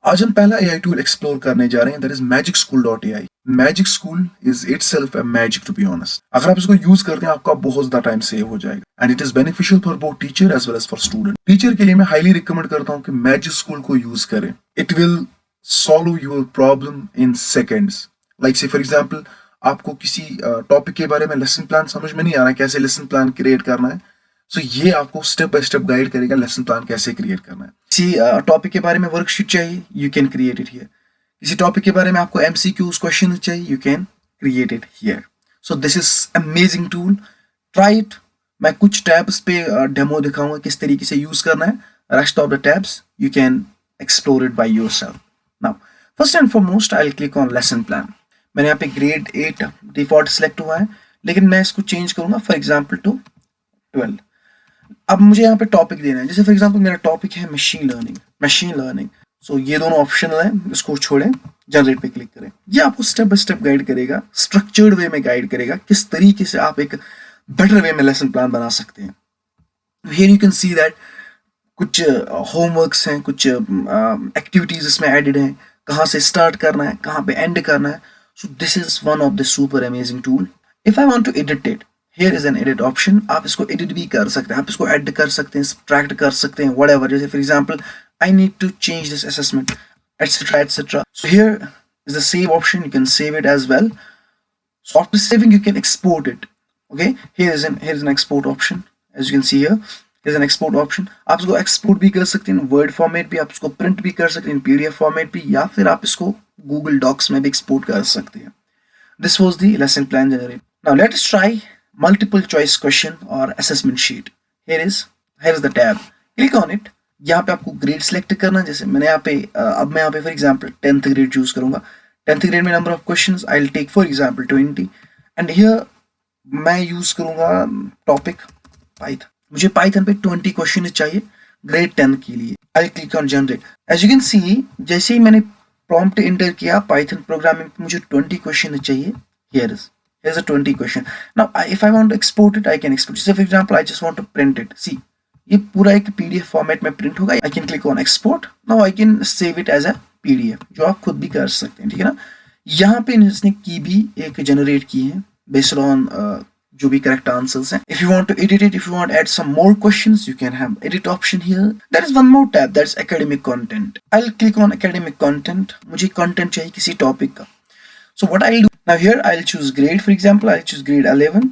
आज हम पहला एआई टूल एक्सप्लोर करने जा रहे हैं, that is magicschool.ai। Magic School is itself a magic to be honest. अगर आप इसको यूज करते हैं आपका बहुत ज्यादा टाइम सेव हो जाएगा and it is beneficial for both teacher as well as for student. Teacher के लिए मैं हाईली रिकमेंड करता हूँ कि मैजिक स्कूल को यूज करें। It will solve your problem in seconds. Like say for example आपको किसी टॉपिक के बारे में लेसन प्लान समझ में नहीं आ रहा है, कैसे लेसन प्लान क्रिएट करना है, सो ये आपको स्टेप बाय स्टेप गाइड करेगा लेसन प्लान कैसे क्रिएट करना है। किसी टॉपिक के बारे में वर्कशीट चाहिए, you can create it here. किसी टॉपिक के बारे में आपको एमसीक्यूज क्वेश्चन चाहिए, you can create it here. So this is amazing tool, try it. मैं कुछ टैब्स पे डेमो दिखाऊंगा किस तरीके से यूज करना है। Rest of the tabs you can explore it by yourself. Now first and foremost I will click on lesson plan. मैंने यहाँ पे ग्रेड 8 डिफॉल्ट सेलेक्ट हुआ है, लेकिन मैं इसको चेंज करूंगा फॉर एग्जाम्पल टू 12। अब मुझे यहाँ पे टॉपिक देना है, जैसे फॉर एग्जांपल मेरा टॉपिक है मशीन लर्निंग। सो ये दोनों ऑप्शनल है, इसको छोड़ें, जनरेट पे क्लिक करें। ये आपको स्टेप बाय स्टेप गाइड करेगा, स्ट्रक्चर्ड वे में गाइड करेगा किस तरीके से आप एक बेटर वे में लेसन प्लान बना सकते हैं। Here you can see that कुछ होमवर्क्स हैं, कुछ एक्टिविटीज इसमें एडेड हैं, कहाँ से स्टार्ट करना है, कहाँ पे एंड करना है। So this is one of the super amazing tool. If I want to edit it, here is an edit option. आप इसको एडिट भी कर सकते हैं, आप इसको ऐड कर सकते हैं, सब्ट्रैक्ट कर सकते हैं, व्हाटएवर। जैसे for example I need to change this assessment etcetera etcetera. So here is the save option, you can save it as well. So after saving you can export it. Okay, here is an export option. As you can see here, here's an export option. आप इसको export भी कर सकते हैं word format भी, आप इसको print भी कर सकते हैं पीडीएफ फॉर्मेट भी, या फिर आप इसको गूगल डॉक्स में भी एक्सपोर्ट कर सकते हैं। This was the lesson plan generated. Now let us try multiple choice question or assessment sheet. Here is the tab. Click on it. यहाँ पे आपको ग्रेड सिलेक्ट करना है। जैसे मैंने यहाँ पे अब मैं यहाँ पे for example 10th grade choose करूंगा। 10th ग्रेड में number of questions I will take for example 20 and here मैं यूज करूंगा टॉपिक पाइथन। मुझे पाइथन पे 20 क्वेश्चन चाहिए ग्रेड 10 के लिए। I click on generate. As you can see जैसे ही मैंने प्रॉम्प्ट एंटर किया पाइथन प्रोग्रामिंग पे मुझे 20 क्वेश्चन चाहिए। here's a 20 question. Now if I want to export it, I can export it. So for example I just want to print it. See, ये पूरा एक पीडीएफ फॉर्मेट में print होगा। I can click on export. Now I can save it as a PDF, जो आप खुद भी कर सकते हैं, ठीक है ना। यहाँ पे इसने की भी एक जनरेट की है बेस्ड ऑन जो भी करेक्ट आंसर्स हैं। If you want to edit it, if you want add some more questions, you can have edit option here. There is one more tab, that is academic content. I will click on academic content. मुझे content चाहिए किसी topic का। So what I will do now, here I will choose grade. For example I will choose grade 11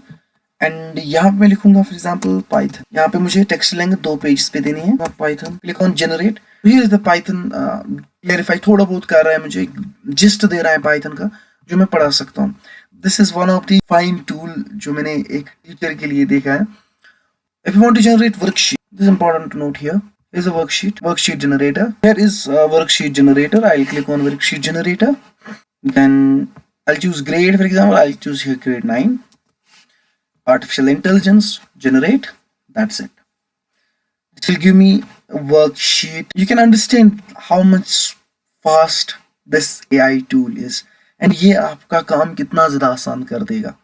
and यहाँ पे मैं लिखूंगा for example Python. यहाँ पे मुझे टेक्स्ट लेंगे 2 पेज पे देनी है Python. Click on generate. Here is the Python clarify, थोड़ा बहुत कर रहा है, मुझे जिस्ट दे रहा है पाइथन का जो मैं पढ़ा सकता हूँ। This is one of the fine tool जो मैंने एक टीचर के लिए देखा है। If you want to generate worksheet, this is important to note here is a worksheet generator. Here is a worksheet generator. I'll click on worksheet generator. Then I'll choose grade. For example, I'll choose here grade 9. Artificial intelligence, generate. That's it. It will give me a worksheet. You can understand how much fast this AI tool is. And ये आपका काम कितना ज़्यादा आसान कर देगा।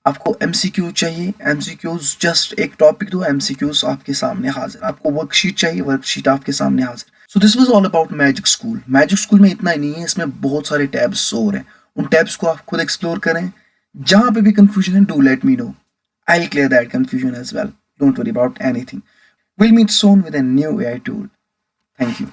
आपको MCQ चाहिए, MCQs जस्ट एक टॉपिक दो, MCQs आपके सामने हाजिर। आपको वर्कशीट चाहिए, वर्कशीट आपके सामने हाजिर। So this was all about magic school. Magic school में इतना ही नहीं है, इसमें बहुत सारे टैब्स और हैं। उन टैब्स को आप खुद एक्सप्लोर करें। जहां पे भी कंफ्यूजन है, do let me know. I'll clear that confusion as well. Don't worry about anything. We'll meet soon with a new AI tool. Thank you.